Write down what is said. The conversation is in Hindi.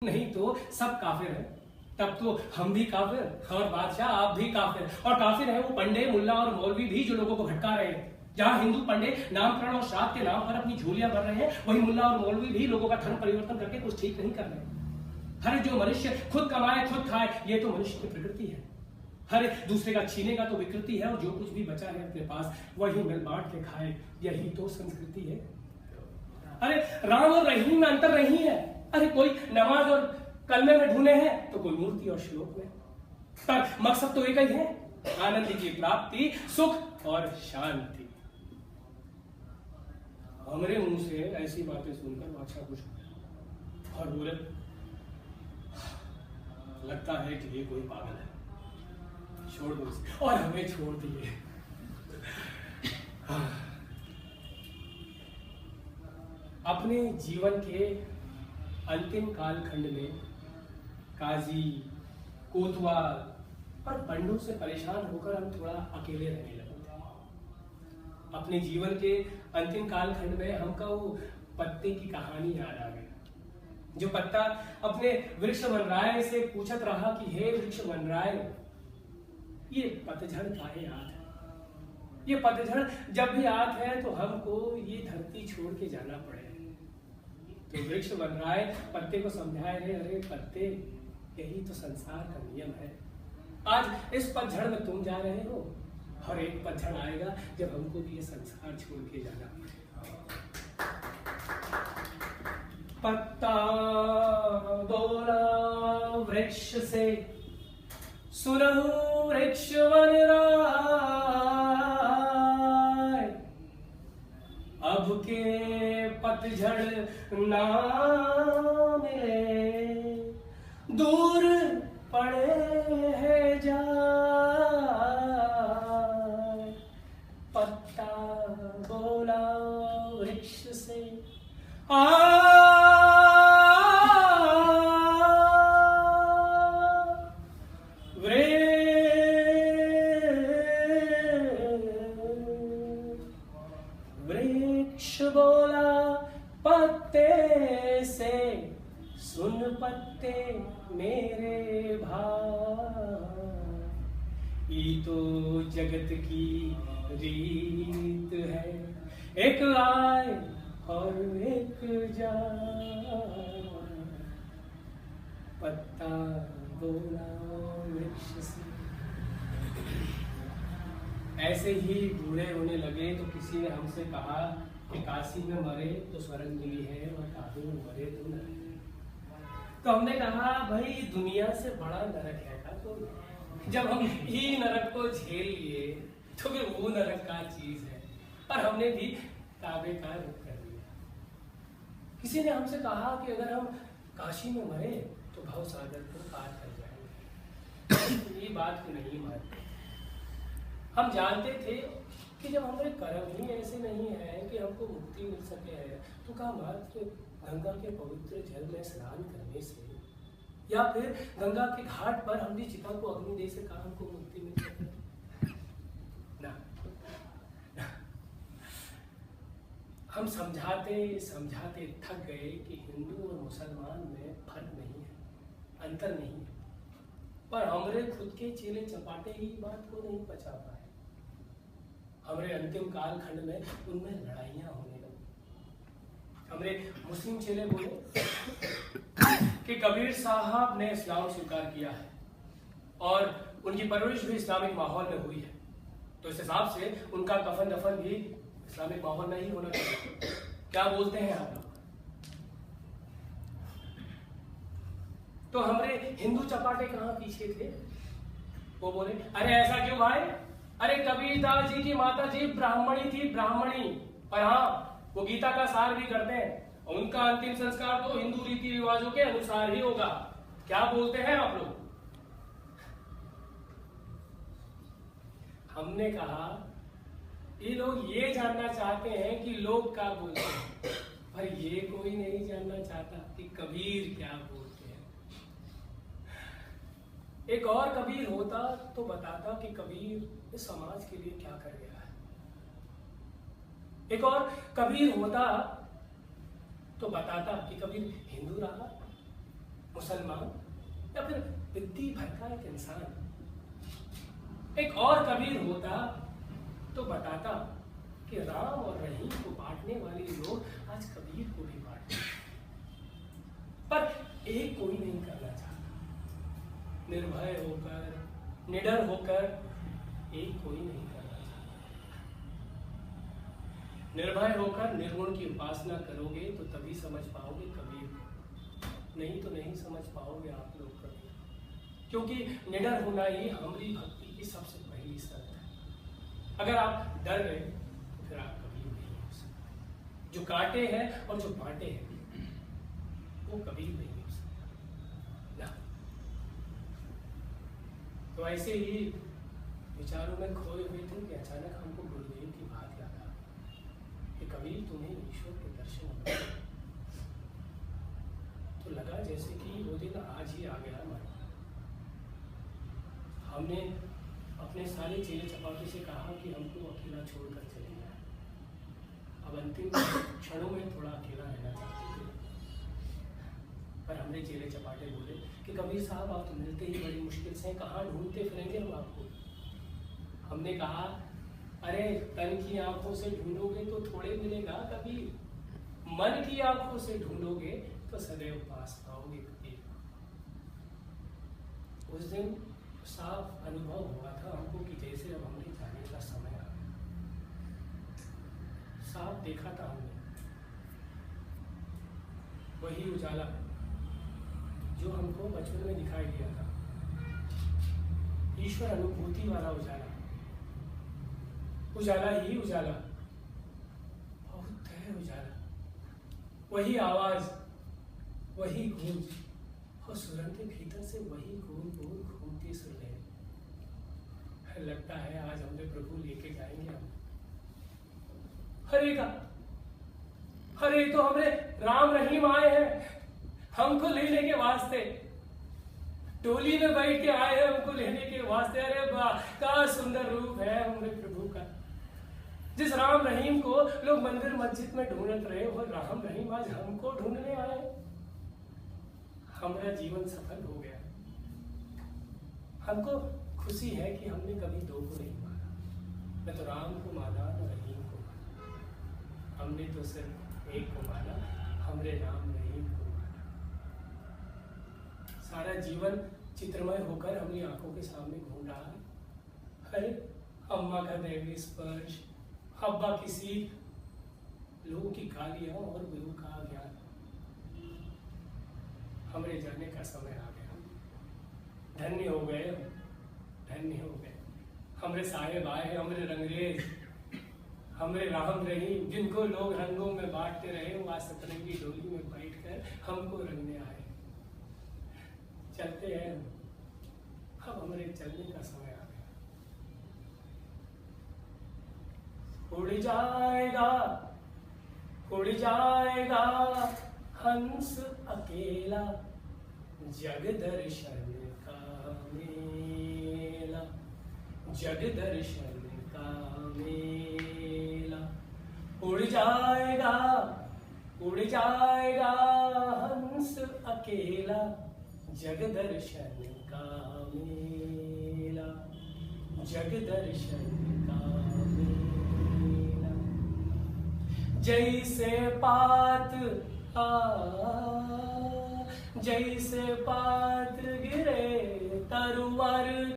नहीं तो सब काफिर है। तब तो हम भी काफिर और बादशाह आप भी काफिर। और काफिर है वो पंडे, मुल्ला और मौलवी भी जो लोगों को भटका रहे हैं। जहां हिंदू पंडे नामकरण और श्राद्ध के नाम पर अपनी झोलियां भर रहे हैं, वही मुल्ला और मौलवी भी लोगों का धर्म परिवर्तन करके कुछ ठीक नहीं कर रहे। हर जो मनुष्य खुद कमाए खुद खाए, ये तो मनुष्य की प्रकृति है। हर दूसरे का छीनेगा तो विकृति है, और जो कुछ भी बचा है अपने पास वही मिल बांट के खाए, यही तो संस्कृति है। अरे राम और रहीम में अंतर नहीं है। अरे कोई नमाज और कलमे में ढूंढे हैं तो कोई मूर्ति और श्लोक में, पर मकसद तो एक ही है, आनंद की प्राप्ति, सुख और शांति। हमारे मुंह से ऐसी बातें सुनकर बादशाह खुश हो और बोले, लगता है कि ये कोई पागल है, छोड़ दो इसे। और हमें छोड़ दिए। अपने जीवन के अंतिम कालखंड में काजी, कोतवाल और पंडों से परेशान होकर हम थोड़ा अकेले रहने लगे थे। अपने जीवन के अंतिम कालखंड में हमका वो पत्ते की कहानी याद आ गई। जो पत्ता अपने वृक्ष वनराय से पूछत रहा कि हे वृक्ष वनराय, ये पतझड़ काहे आत है? ये पतझड़ जब भी आत है तो हमको ये धरती छोड़ के जाना पड़े। तो वृक्ष वनराय पत्ते को समझाए रहे, अरे पत्ते, यही तो संसार का नियम है। आज इस पतझड़ में तुम जा रहे हो, और एक पतझड़ आएगा जब हमको भी ये संसार छोड़ के जाना पड़ेगा। पत्ता बोला वृक्ष से, सुनहु वृक्ष वनराय, अब के पतझड़ ना मिले, दूर पड़े है जाए। पत्ता बोला वृक्ष से, वृक्ष बोला पत्ते से, सुन पत्ते मेरे भाई, ये तो जगत की रीत है, एक आए और एक जाए। पत्ता बोला वृक्ष से। ऐसे ही बूढ़े होने लगे तो किसी ने हमसे कहा कि काशी में मरे तो स्वर्ग मिली है, और काशी में मरे तो नरक। तो हमने कहा भाई दुनिया से बड़ा नरक है का? तो जब हम ही नरक को झेल लिए तो फिर वो नरक का चीज है। और हमने भी काबे का रुख कर दिया। किसी ने हमसे कहा कि अगर हम काशी में मरे तो भव सागर को पार कर जाएंगे। ये बात को नहीं मानते। हम जानते थे कि जब हमारे कर्म ही ऐसे नहीं है कि हमको मुक्ति मिल सके है, तो क्या मात्र गंगा के पवित्र जल में स्नान करने से या फिर गंगा के घाट पर हमने चिता को अग्नि दे से कहा हमको मुक्ति मिल सके? ना। हम समझाते समझाते थक गए कि हिंदू और मुसलमान में फर्क नहीं है, अंतर नहीं है, पर हमारे खुद के चेले चपाटे ही बात को नहीं पचा पाए। हमारे अंतिम कालखंड में उनमें लड़ाइयां होने लगी। हमारे मुस्लिम चेले बोले कि कबीर साहब ने इस्लाम स्वीकार किया है और उनकी परवरिश भी इस्लामिक माहौल में हुई है, तो इस हिसाब से उनका कफन दफन भी इस्लामिक माहौल में ही होना चाहिए। क्या बोलते हैं आप लोग? तो हमारे हिंदू चपाटे कहाँ पीछे थे? वो बोले, अरे ऐसा क्यों भाई? अरे कबीरदास जी की माता जी ब्राह्मणी थी, ब्राह्मणी, पर हाँ वो गीता का सार भी करते हैं। उनका अंतिम संस्कार तो हिंदू रीति रिवाजों के अनुसार ही होगा। क्या बोलते हैं आप लोग? हमने कहा ये लोग ये जानना चाहते हैं कि लोग क्या बोलते हैं, पर ये कोई नहीं जानना चाहता कि कबीर क्या बोलते हैं। एक और कबीर होता तो बताता कि कबीर इस समाज के लिए क्या कर गया है। एक और कबीर होता तो बताता कि कबीर हिंदू रहा, मुसलमान या फिर विद्दी भर का एक इंसान। एक और कबीर होता तो बताता कि राम और रहीम को बांटने वाले लोग आज कबीर को भी बांटते, पर एक कोई नहीं करना चाहता। निर्भय होकर, निडर होकर एक कोई नहीं करना चाहता। निर्भय होकर निर्गुण की उपासना करोगे तो तभी समझ पाओगे कबीर, नहीं तो नहीं समझ पाओगे आप लोग कबीर। क्योंकि निडर होना ही हमारी भक्ति की सबसे पहली शर्त है। अगर आप डर गए तो फिर आप कबीर नहीं हो सकते। जो काटे हैं और जो बांटे हैं वो कबीर नहीं हो सकते ना। तो ऐसे ही विचारों में खोए हुए थे कि अचानक हमको गुरुदेव की बात याद आ गई कि कबीर तुम्हें ईश्वर के दर्शन हुए। तो लगा जैसे कि वो दिन आज ही आ गया हमारा। हमने अपने सारे चेले चपाटे से कहा कि हमको अकेला छोड़कर चले जाए। अब अंतिम क्षणों में थोड़ा अकेला रहना चाहते थे, पर हमने चेले चपाटे बोले कि कबीर साहब आप तो मिलते ही बड़ी मुश्किल से, कहाँ ढूंढते फिरेंगे हम आपको। हमने कहा अरे तन की आंखों से ढूंढोगे तो थोड़े मिलेगा कबीर, मन की आंखों से ढूंढोगे तो सदैव पास पाओगे कबीर। उस दिन साफ अनुभव हुआ था हमको कि जैसे अब हमने जाने का समय आ गया। साफ देखा था हमने वही उजाला जो हमको बचपन में दिखाई दिया था, ईश्वर अनुभूति वाला उजाला। उजाला ही उजाला, बहुत है उजाला। वही आवाज, वही गूंज और सुरन के भीतर से वही गूंज घूमती सुन ले। लगता है आज हमने प्रभु लेके जाएंगे हम हरे का। हरे तो हमें राम रहीम आए हैं हमको लेने के वास्ते, टोली में बैठ के आए हैं हमको लेने के वास्ते। अरे वाह क्या सुंदर रूप है हमारे प्रभु का। जिस राम रहीम को लोग मंदिर मस्जिद में ढूंढ रहे, वो राम रहीम आज हमको ढूंढने आए। हमारा जीवन सफल हो गया। हमको खुशी है कि हमने कभी दो को नहीं माना, न तो राम को माना न रहीम को माना। हमने तो सिर्फ एक को माना, हमरे राम रहीम को माना। सारा जीवन चित्रमय होकर हमारी आंखों के सामने घूम रहा है। अरे अम्मा का दैवीय स्पर्श, अब्बा की सीख, लोगों की गालियां और गुरु का ज्ञान। हमरे जाने का समय आ गया। धन्य हो गए, धन्य हो गए। हमरे साहेब आए, हमरे रंगरेज, हमरे राम रहीम, जिनको लोग रंगों में बांटते रहे, वो आज सतरंगी डोली में बैठकर हमको रंगने आए। चलते हैं, अब हमरे चलने का समय आ गया। उड़ जाएगा, उड़ जाएगा हंस अकेला, जग दर्शन का मेला, जग दर्शन का मेला। उड़ जाएगा, उड़ जाएगा हंस अकेला, जग दर्शन का मेला, जग दर्शन का मेला। जैसे पात जैसे पात गिरे तरुवर